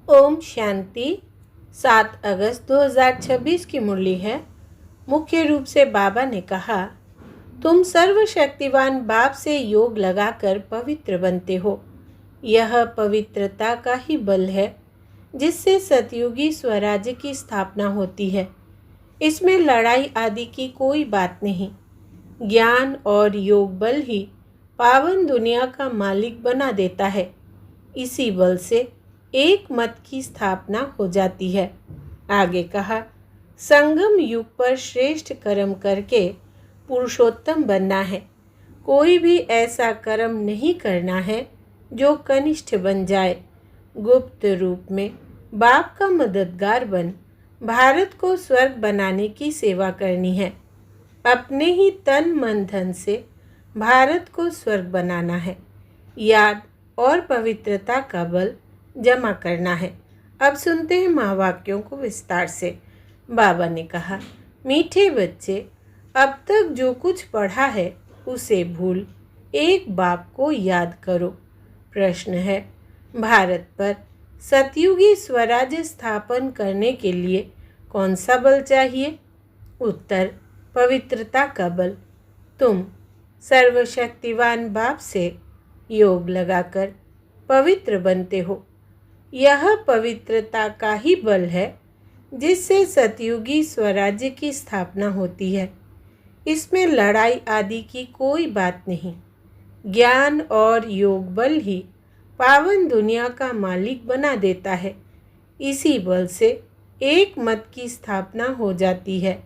ओम शांति। 7 अगस्त 2026 की मुरली है। मुख्य रूप से बाबा ने कहा, तुम सर्वशक्तिवान बाप से योग लगाकर पवित्र बनते हो। यह पवित्रता का ही बल है जिससे सतयुगी स्वराज्य की स्थापना होती है। इसमें लड़ाई आदि की कोई बात नहीं। ज्ञान और योग बल ही पावन दुनिया का मालिक बना देता है। इसी बल से एक मत की स्थापना हो जाती है। आगे कहा, संगम युग पर श्रेष्ठ कर्म करके पुरुषोत्तम बनना है। कोई भी ऐसा कर्म नहीं करना है जो कनिष्ठ बन जाए। गुप्त रूप में बाप का मददगार बन भारत को स्वर्ग बनाने की सेवा करनी है। अपने ही तन मन धन से भारत को स्वर्ग बनाना है। याद और पवित्रता का बल जमा करना है। अब सुनते हैं महावाक्यों को विस्तार से। बाबा ने कहा, मीठे बच्चे, अब तक जो कुछ पढ़ा है उसे भूल एक बाप को याद करो। प्रश्न है, भारत पर सतयुगी स्वराज्य स्थापन करने के लिए कौन सा बल चाहिए? उत्तर, पवित्रता का बल। तुम सर्वशक्तिवान बाप से योग लगाकर पवित्र बनते हो। यह पवित्रता का ही बल है जिससे सतयुगी स्वराज्य की स्थापना होती है। इसमें लड़ाई आदि की कोई बात नहीं। ज्ञान और योग बल ही पावन दुनिया का मालिक बना देता है। इसी बल से एक मत की स्थापना हो जाती है।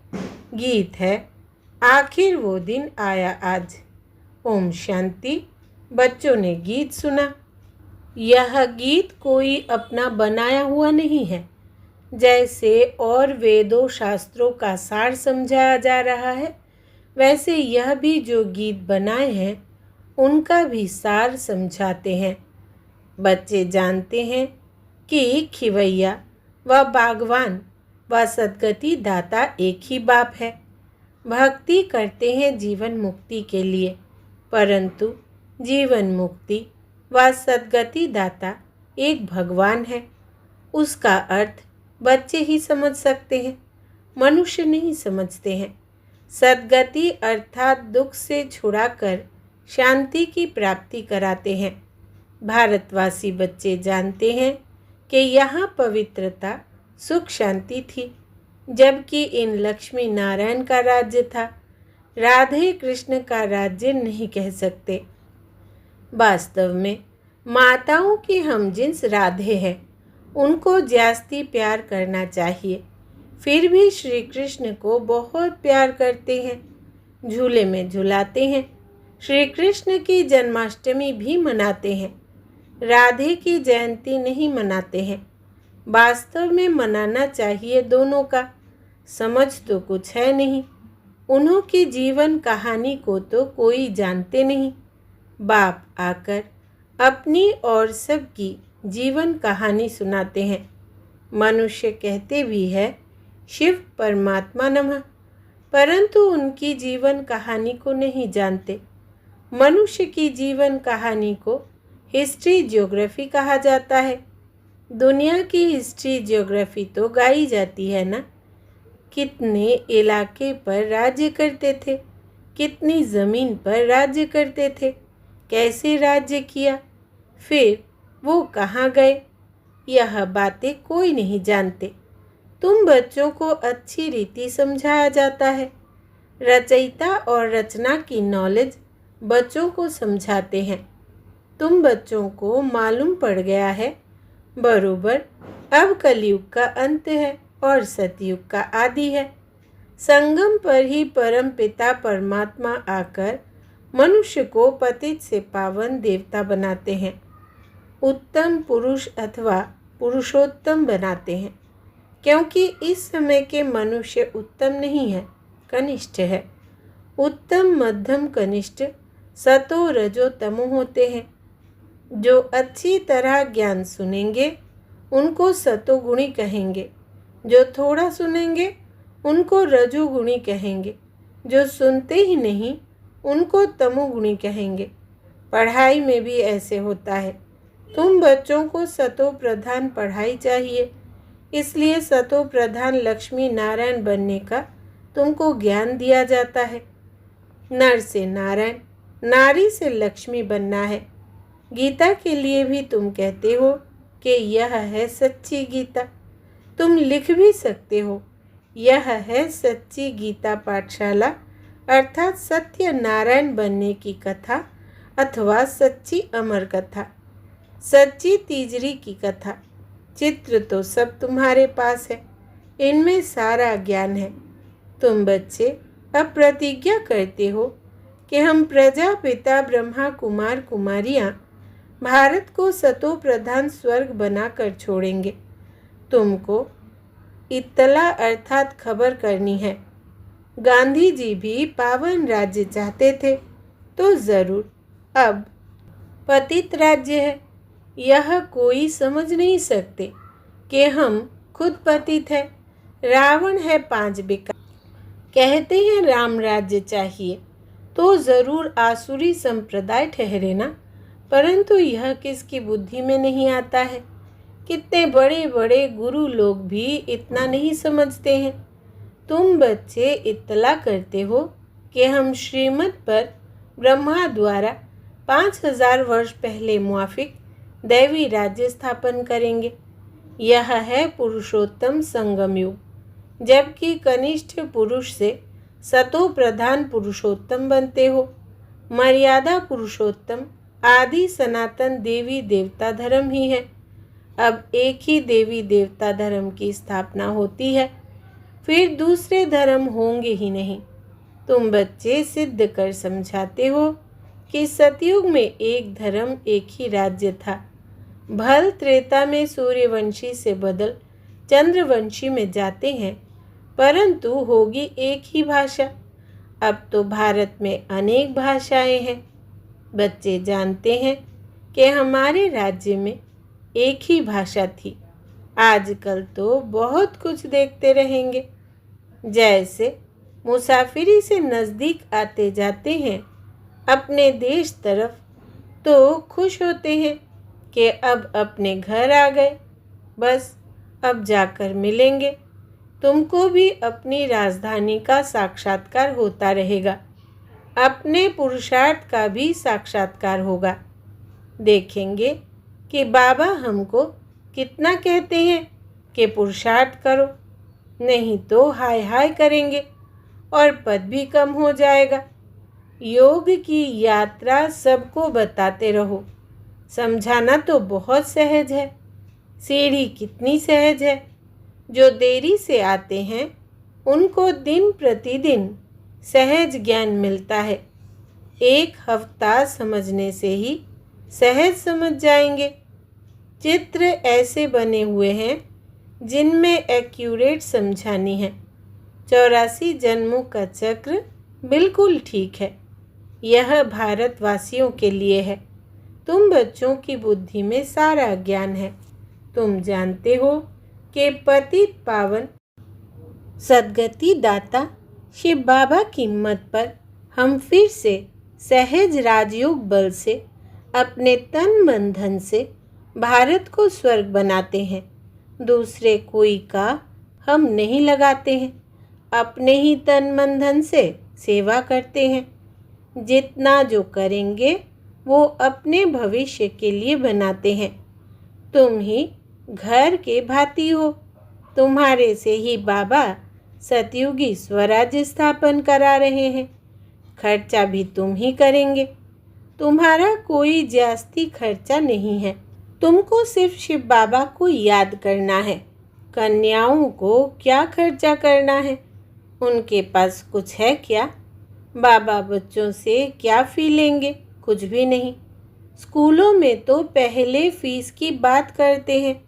गीत है, आखिर वो दिन आया आज। ओम शांति। बच्चों ने गीत सुना। यह गीत कोई अपना बनाया हुआ नहीं है। जैसे और वेदों शास्त्रों का सार समझाया जा रहा है, वैसे यह भी जो गीत बनाए हैं उनका भी सार समझाते हैं। बच्चे जानते हैं कि खिवैया व बागवान व सद्गति दाता एक ही बाप है। भक्ति करते हैं जीवन मुक्ति के लिए, परंतु जीवन मुक्ति व सद्गति दाता एक भगवान है। उसका अर्थ बच्चे ही समझ सकते हैं, मनुष्य नहीं समझते हैं। सद्गति अर्थात दुख से छुड़ाकर शांति की प्राप्ति कराते हैं। भारतवासी बच्चे जानते हैं कि यहाँ पवित्रता सुख शांति थी, जबकि इन लक्ष्मी नारायण का राज्य था। राधे कृष्ण का राज्य नहीं कह सकते। वास्तव में माताओं की हमजिन्स राधे हैं, उनको जास्ती प्यार करना चाहिए। फिर भी श्री कृष्ण को बहुत प्यार करते हैं, झूले में झुलाते हैं। श्री कृष्ण की जन्माष्टमी भी मनाते हैं, राधे की जयंती नहीं मनाते हैं। वास्तव में मनाना चाहिए दोनों का। समझ तो कुछ है नहीं। उन्हों की जीवन कहानी को तो कोई जानते नहीं। बाप आकर अपनी और सबकी जीवन कहानी सुनाते हैं। मनुष्य कहते भी है शिव परमात्मा नमः, परंतु उनकी जीवन कहानी को नहीं जानते। मनुष्य की जीवन कहानी को हिस्ट्री ज्योग्राफी कहा जाता है। दुनिया की हिस्ट्री ज्योग्राफी तो गाई जाती है ना। कितने इलाके पर राज्य करते थे, कितनी ज़मीन पर राज्य करते थे, कैसे राज्य किया, फिर वो कहाँ गए, यह बातें कोई नहीं जानते। तुम बच्चों को अच्छी रीति समझाया जाता है। रचयिता और रचना की नॉलेज बच्चों को समझाते हैं। तुम बच्चों को मालूम पड़ गया है बरोबर अब कलयुग का अंत है और सतयुग का आदि है। संगम पर ही परम पिता परमात्मा आकर मनुष्य को पतित से पावन देवता बनाते हैं, उत्तम पुरुष अथवा पुरुषोत्तम बनाते हैं। क्योंकि इस समय के मनुष्य उत्तम नहीं है, कनिष्ठ है। उत्तम मध्यम कनिष्ठ सतो रजो तमो होते हैं। जो अच्छी तरह ज्ञान सुनेंगे उनको सतोगुणी कहेंगे, जो थोड़ा सुनेंगे उनको रजोगुणी कहेंगे, जो सुनते ही नहीं उनको तमोगुणी कहेंगे। पढ़ाई में भी ऐसे होता है। तुम बच्चों को सतो प्रधान पढ़ाई चाहिए, इसलिए सतो प्रधान लक्ष्मी नारायण बनने का तुमको ज्ञान दिया जाता है। नर से नारायण, नारी से लक्ष्मी बनना है। गीता के लिए भी तुम कहते हो कि यह है सच्ची गीता। तुम लिख भी सकते हो, यह है सच्ची गीता पाठशाला, अर्थात सत्य नारायण बनने की कथा अथवा सच्ची अमर कथा, सच्ची तीजरी की कथा। चित्र तो सब तुम्हारे पास है, इनमें सारा ज्ञान है। तुम बच्चे अब प्रतिज्ञा करते हो कि हम प्रजापिता ब्रह्मा कुमार कुमारियाँ भारत को सतो प्रधान स्वर्ग बनाकर छोड़ेंगे। तुमको इत्तला अर्थात खबर करनी है। गांधी जी भी पावन राज्य चाहते थे तो जरूर, अब पतित राज्य है। यह कोई समझ नहीं सकते कि हम खुद पतित है। रावण है 5 विकार, कहते हैं राम राज्य चाहिए तो जरूर आसुरी संप्रदाय ठहरे ना, परंतु यह किसकी बुद्धि में नहीं आता है। कितने बड़े बड़े गुरु लोग भी इतना नहीं समझते हैं। तुम बच्चे इत्तला करते हो कि हम श्रीमत पर ब्रह्मा द्वारा 5000 वर्ष पहले मुआफिक दैवी राज्य स्थापन करेंगे। यह है पुरुषोत्तम संगम युग, जबकि कनिष्ठ पुरुष से सतो प्रधान पुरुषोत्तम बनते हो। मर्यादा पुरुषोत्तम आदि सनातन देवी देवता धर्म ही है। अब एक ही देवी देवता धर्म की स्थापना होती है, फिर दूसरे धर्म होंगे ही नहीं। तुम बच्चे सिद्ध कर समझाते हो कि सतयुग में एक धर्म एक ही राज्य था। भल त्रेता में सूर्यवंशी से बदल चंद्रवंशी में जाते हैं, परंतु होगी एक ही भाषा। अब तो भारत में अनेक भाषाएं हैं। बच्चे जानते हैं कि हमारे राज्य में एक ही भाषा थी। आजकल तो बहुत कुछ देखते रहेंगे। जैसे मुसाफिरी से नज़दीक आते जाते हैं अपने देश तरफ, तो खुश होते हैं कि अब अपने घर आ गए, बस अब जाकर मिलेंगे। तुमको भी अपनी राजधानी का साक्षात्कार होता रहेगा, अपने पुरुषार्थ का भी साक्षात्कार होगा। देखेंगे कि बाबा हमको कितना कहते हैं कि पुरुषार्थ करो, नहीं तो हाय हाय करेंगे और पद भी कम हो जाएगा। योग की यात्रा सबको बताते रहो। समझाना तो बहुत सहज है, सीढ़ी कितनी सहज है। जो देरी से आते हैं उनको दिन प्रतिदिन सहज ज्ञान मिलता है। एक हफ्ता समझने से ही सहज समझ जाएंगे। चित्र ऐसे बने हुए हैं जिनमें एक्यूरेट समझानी है। 84 जन्मों का चक्र बिल्कुल ठीक है। यह भारतवासियों के लिए है। तुम बच्चों की बुद्धि में सारा ज्ञान है। तुम जानते हो कि पतित पावन सद्गति दाता शिव बाबा की मत पर हम फिर से सहज राजयोग बल से अपने तन मन धन से भारत को स्वर्ग बनाते हैं। दूसरे कोई का हम नहीं लगाते हैं, अपने ही तन मन धन से सेवा करते हैं। जितना जो करेंगे वो अपने भविष्य के लिए बनाते हैं। तुम ही घर के भाती हो। तुम्हारे से ही बाबा सतयुगी स्वराज्य स्थापन करा रहे हैं। खर्चा भी तुम ही करेंगे। तुम्हारा कोई जास्ती खर्चा नहीं है। तुमको सिर्फ शिव बाबा को याद करना है। कन्याओं को क्या खर्चा करना है? उनके पास कुछ है क्या? बाबा बच्चों से क्या फी लेंगे? कुछ भी नहीं। स्कूलों में तो पहले फीस की बात करते हैं।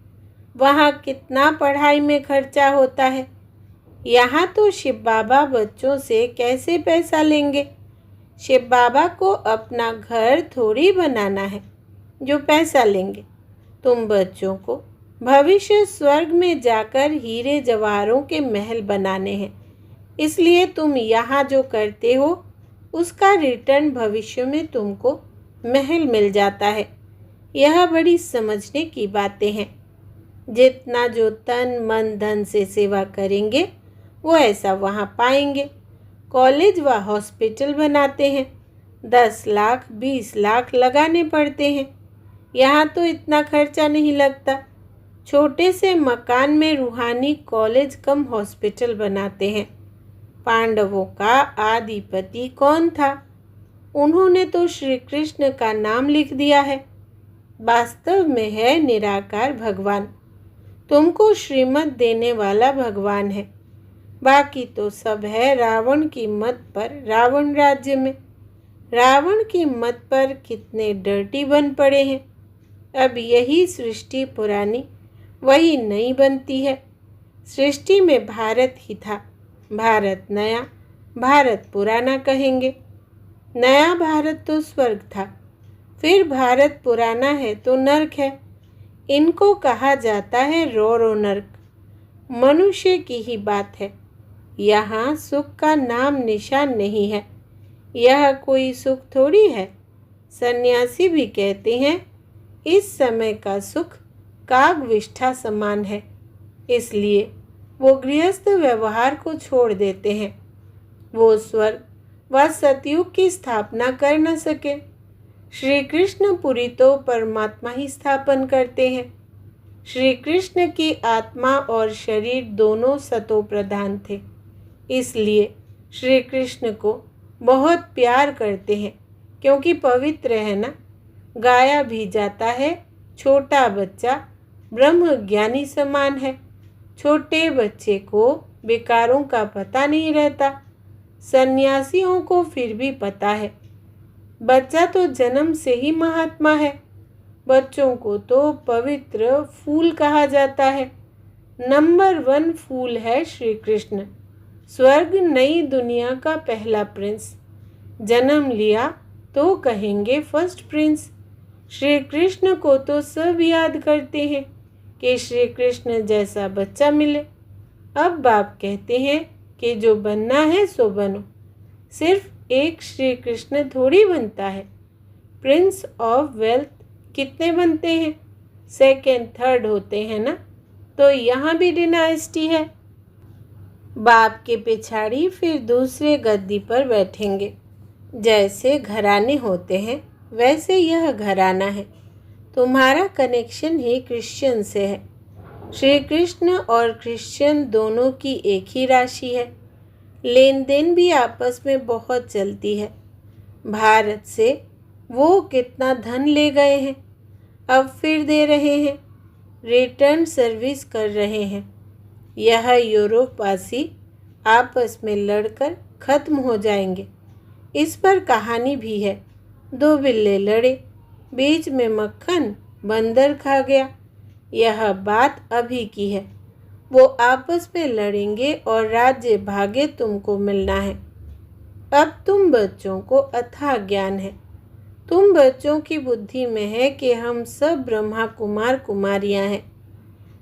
वहाँ कितना पढ़ाई में खर्चा होता है। यहाँ तो शिव बाबा बच्चों से कैसे पैसा लेंगे? शिव बाबा को अपना घर थोड़ी बनाना है जो पैसा लेंगे। तुम बच्चों को भविष्य स्वर्ग में जाकर हीरे जवाहरों के महल बनाने हैं। इसलिए तुम यहाँ जो करते हो उसका रिटर्न भविष्य में तुमको महल मिल जाता है। यह बड़ी समझने की बातें हैं। जितना जो तन मन धन से सेवा करेंगे वो ऐसा वहाँ पाएंगे। कॉलेज व हॉस्पिटल बनाते हैं, 10 लाख 20 लाख लगाने पड़ते हैं। यहाँ तो इतना खर्चा नहीं लगता। छोटे से मकान में रूहानी कॉलेज कम हॉस्पिटल बनाते हैं। पांडवों का आदिपति कौन था? उन्होंने तो श्री कृष्ण का नाम लिख दिया है। वास्तव में है निराकार भगवान। तुमको श्रीमत देने वाला भगवान है। बाकी तो सब है रावण की मत पर रावण राज्य में। रावण की मत पर कितने डर्टी बन पड़े हैं। अब यही सृष्टि पुरानी वही नई बनती है। सृष्टि में भारत ही था, भारत नया, भारत पुराना कहेंगे। नया भारत तो स्वर्ग था, फिर भारत पुराना है तो नर्क है। इनको कहा जाता है रोरो नर्क। मनुष्य की ही बात है। यहाँ सुख का नाम निशान नहीं है। यह कोई सुख थोड़ी है। सन्यासी भी कहते हैं इस समय का सुख कागविष्ठा समान है, इसलिए वो गृहस्थ व्यवहार को छोड़ देते हैं। वो स्वर्ग व सतयुग की स्थापना कर न सके। श्री कृष्ण पुरी तो परमात्मा ही स्थापन करते हैं। श्री कृष्ण की आत्मा और शरीर दोनों सतो प्रधान थे, इसलिए श्री कृष्ण को बहुत प्यार करते हैं, क्योंकि पवित्र है ना। गाया भी जाता है छोटा बच्चा ब्रह्म ज्ञानी समान है। छोटे बच्चे को विकारों का पता नहीं रहता, सन्यासियों को फिर भी पता है। बच्चा तो जन्म से ही महात्मा है। बच्चों को तो पवित्र फूल कहा जाता है। नंबर 1 फूल है श्री कृष्ण। स्वर्ग नई दुनिया का पहला प्रिंस। जन्म लिया तो कहेंगे फर्स्ट प्रिंस। श्री कृष्ण को तो सब याद करते हैं कि श्री कृष्ण जैसा बच्चा मिले। अब बाप कहते हैं कि जो बनना है सो बनो। सिर्फ एक श्री कृष्ण थोड़ी बनता है। प्रिंस ऑफ वेल्थ कितने बनते हैं? सेकेंड थर्ड होते हैं ना। तो यहाँ भी डिनाइस्टी है। बाप के पिछाड़ी फिर दूसरे गद्दी पर बैठेंगे। जैसे घराने होते हैं वैसे यह घराना है। तुम्हारा कनेक्शन ही क्रिश्चियन से है। श्री कृष्ण और क्रिश्चियन दोनों की एक ही राशि है। लेन देन भी आपस में बहुत चलती है। भारत से वो कितना धन ले गए हैं, अब फिर दे रहे हैं। रिटर्न सर्विस कर रहे हैं। यह यूरोपवासी आपस में लड़कर खत्म हो जाएंगे। इस पर कहानी भी है। 2 बिल्ले लड़े, बीच में मक्खन बंदर खा गया। यह बात अभी की है। वो आपस में लड़ेंगे और राज्य भाग्य तुमको मिलना है। अब तुम बच्चों को अथाह ज्ञान है। तुम बच्चों की बुद्धि में है कि हम सब ब्रह्मा कुमार कुमारियां हैं।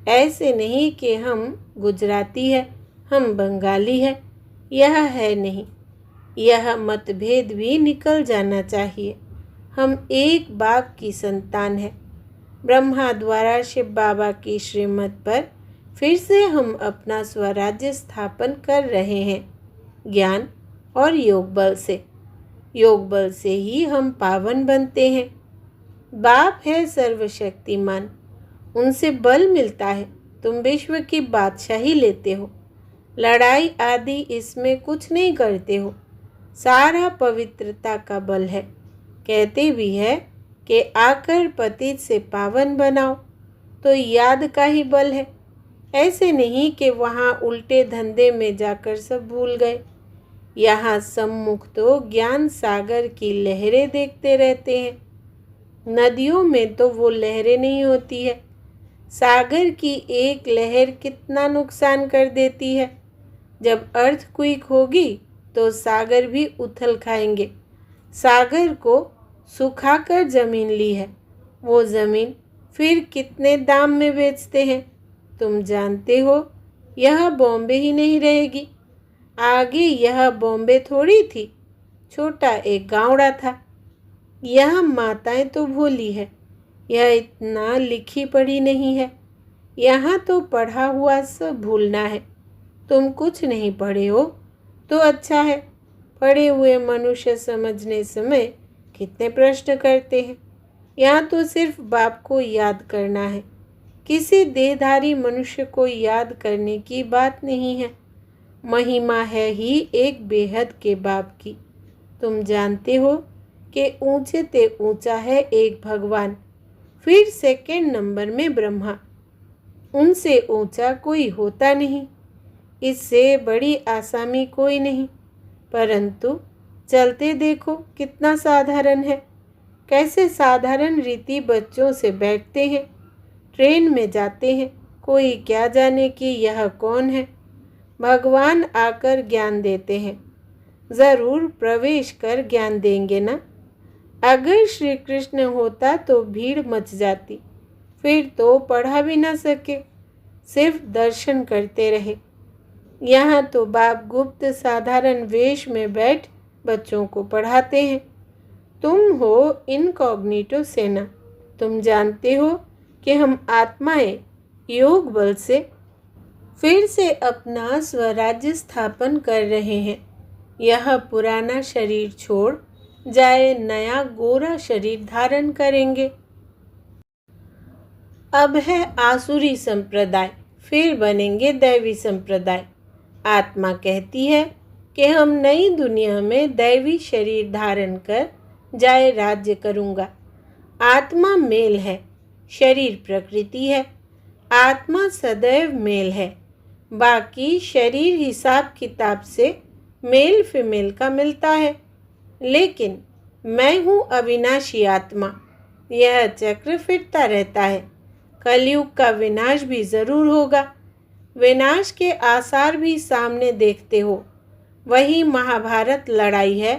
ऐसे नहीं कि हम गुजराती है, हम बंगाली है। यह है नहीं। यह मतभेद भी निकल जाना चाहिए। हम एक बाप की संतान है। ब्रह्मा द्वारा शिव बाबा की श्रीमत पर फिर से हम अपना स्वराज्य स्थापन कर रहे हैं, ज्ञान और योग बल से। योग बल से ही हम पावन बनते हैं। बाप है सर्वशक्तिमान, उनसे बल मिलता है। तुम विश्व की बादशाही लेते हो। लड़ाई आदि इसमें कुछ नहीं करते हो। सारा पवित्रता का बल है। कहते भी है कि आकर पतित से पावन बनाओ, तो याद का ही बल है। ऐसे नहीं कि वहाँ उल्टे धंधे में जाकर सब भूल गए। यहाँ सम्मुख तो ज्ञान सागर की लहरें देखते रहते हैं। नदियों में तो वो लहरें नहीं होती है। सागर की एक लहर कितना नुकसान कर देती है। जब अर्थक्वेक होगी तो सागर भी उथल खाएंगे। सागर को सुखाकर जमीन ली है। वो जमीन फिर कितने दाम में बेचते हैं तुम जानते हो। यह बॉम्बे ही नहीं रहेगी। आगे यह बॉम्बे थोड़ी थी, छोटा एक गाँवड़ा था। यह माताएं तो भोली है। यह इतना लिखी पढ़ी नहीं है। यहाँ तो पढ़ा हुआ सब भूलना है। तुम कुछ नहीं पढ़े हो तो अच्छा है। पढ़े हुए मनुष्य समझने समय कितने प्रश्न करते हैं। यहाँ तो सिर्फ बाप को याद करना है। किसी देहधारी मनुष्य को याद करने की बात नहीं है। महिमा है ही एक बेहद के बाप की। तुम जानते हो कि ऊंचे ते ऊंचा है एक भगवान, फिर सेकंड नंबर में ब्रह्मा। उनसे ऊंचा कोई होता नहीं, इससे बड़ी आसामी कोई नहीं। परंतु चलते देखो कितना साधारण है। कैसे साधारण रीति बच्चों से बैठते हैं, ट्रेन में जाते हैं। कोई क्या जाने कि यह कौन है। भगवान आकर ज्ञान देते हैं। ज़रूर प्रवेश कर ज्ञान देंगे ना। अगर श्री कृष्ण होता तो भीड़ मच जाती, फिर तो पढ़ा भी ना सके, सिर्फ दर्शन करते रहे। यहाँ तो बाप गुप्त साधारण वेश में बैठ बच्चों को पढ़ाते हैं। तुम हो इनकॉग्निटो सेना। तुम जानते हो कि हम आत्माएं योग बल से फिर से अपना स्वराज्य स्थापन कर रहे हैं। यह पुराना शरीर छोड़ जाए, नया गोरा शरीर धारण करेंगे। अब है आसुरी संप्रदाय, फिर बनेंगे दैवी संप्रदाय। आत्मा कहती है कि हम नई दुनिया में दैवी शरीर धारण कर जाए राज्य करूँगा। आत्मा मेल है, शरीर प्रकृति है। आत्मा सदैव मेल है, बाकी शरीर हिसाब किताब से मेल फीमेल का मिलता है। लेकिन मैं हूँ अविनाशी आत्मा। यह चक्र फिरता रहता है। कलयुग का विनाश भी ज़रूर होगा। विनाश के आसार भी सामने देखते हो। वही महाभारत लड़ाई है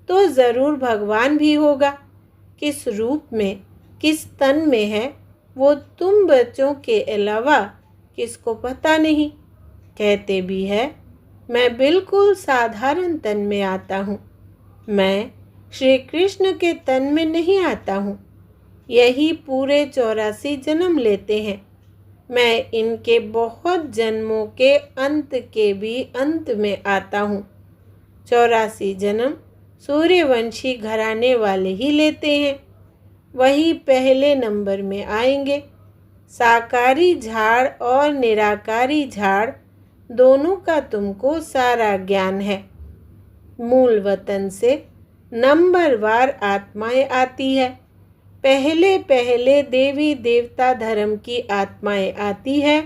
तो ज़रूर भगवान भी होगा। किस रूप में, किस तन में है, वो तुम बच्चों के अलावा किसको पता नहीं। कहते भी है मैं बिल्कुल साधारण तन में आता हूँ। मैं श्री कृष्ण के तन में नहीं आता हूँ। यही पूरे 84 जन्म लेते हैं। मैं इनके बहुत जन्मों के अंत के भी अंत में आता हूँ। 84 जन्म सूर्यवंशी घराने वाले ही लेते हैं। वही पहले नंबर में आएंगे। साकारी झाड़ और निराकारी झाड़ दोनों का तुमको सारा ज्ञान है। मूल वतन से नंबरवार आत्माएं आती है। पहले पहले देवी देवता धर्म की आत्माएं आती है,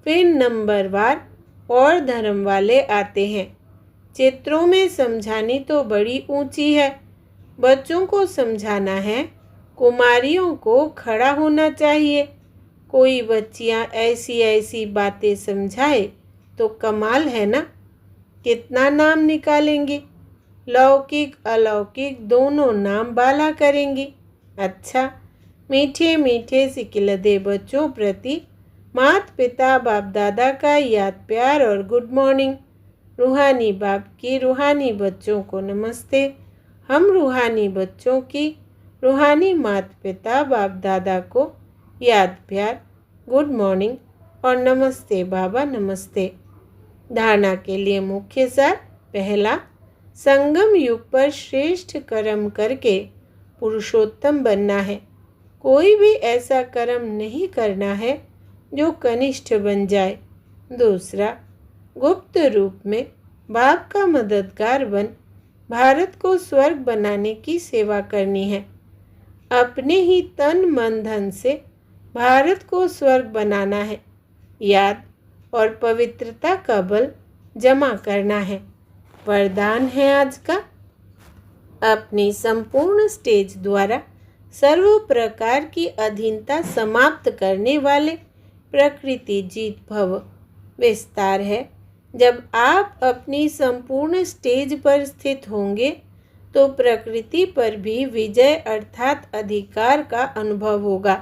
फिर नंबरवार और धर्म वाले आते हैं। चित्रों में समझानी तो बड़ी ऊंची है। बच्चों को समझाना है, कुमारियों को खड़ा होना चाहिए। कोई बच्चियां ऐसी ऐसी बातें समझाए तो कमाल है ना। कितना नाम निकालेंगी, लौकिक अलौकिक दोनों नाम बाला करेंगी। अच्छा, मीठे मीठे सिकिलदे बच्चों प्रति माता पिता बाप दादा का याद प्यार और गुड मॉर्निंग। रूहानी बाप की रूहानी बच्चों को नमस्ते। हम रूहानी बच्चों की रूहानी माता पिता बाप दादा को याद प्यार, गुड मॉर्निंग और नमस्ते बाबा नमस्ते। धारणा के लिए मुख्य सार। पहला, संगम युग पर श्रेष्ठ कर्म करके पुरुषोत्तम बनना है। कोई भी ऐसा कर्म नहीं करना है जो कनिष्ठ बन जाए। दूसरा, गुप्त रूप में बाप का मददगार बन भारत को स्वर्ग बनाने की सेवा करनी है। अपने ही तन मन धन से भारत को स्वर्ग बनाना है। याद और पवित्रता का बल जमा करना है। वरदान है आज का, अपनी संपूर्ण स्टेज द्वारा सर्व प्रकार की अधीनता समाप्त करने वाले प्रकृति जीत भव। विस्तार है, जब आप अपनी संपूर्ण स्टेज पर स्थित होंगे तो प्रकृति पर भी विजय अर्थात अधिकार का अनुभव होगा।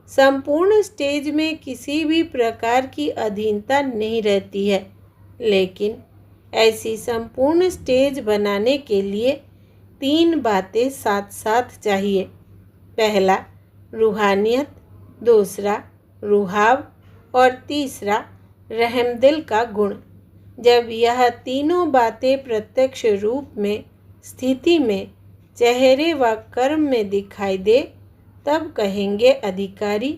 संपूर्ण स्टेज में किसी भी प्रकार की अधीनता नहीं रहती है, लेकिन ऐसी संपूर्ण स्टेज बनाने के लिए 3 बातें साथ साथ चाहिए। पहला, रूहानियत, दूसरा रुहाब और तीसरा रहमदिल का गुण। जब यह तीनों बातें प्रत्यक्ष रूप में स्थिति में चेहरे व कर्म में दिखाई दे तब कहेंगे अधिकारी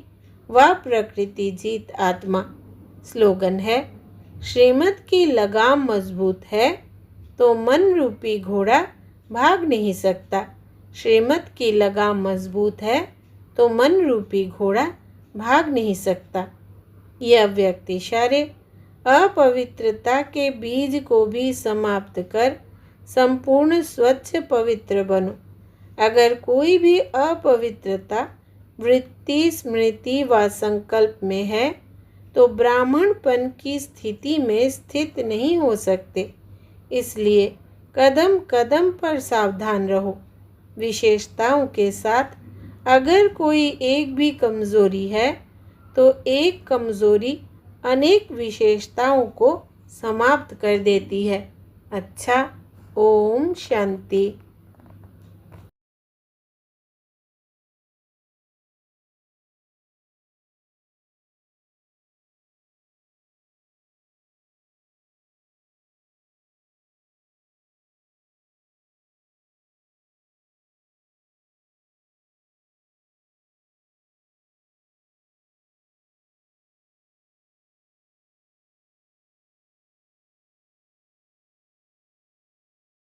व प्रकृति जीत आत्मा। स्लोगन है, श्रीमत की लगाम मजबूत है तो मन रूपी घोड़ा भाग नहीं सकता। श्रीमत की लगाम मजबूत है तो मन रूपी घोड़ा भाग नहीं सकता। यह व्यक्ति सारे अपवित्रता के बीज को भी समाप्त कर संपूर्ण स्वच्छ पवित्र बनो। अगर कोई भी अपवित्रता वृत्ति, स्मृति व संकल्प में है तो ब्राह्मणपन की स्थिति में स्थित नहीं हो सकते। इसलिए कदम कदम पर सावधान रहो। विशेषताओं के साथ अगर कोई एक भी कमजोरी है तो एक कमजोरी अनेक विशेषताओं को समाप्त कर देती है। अच्छा, ओम शांति।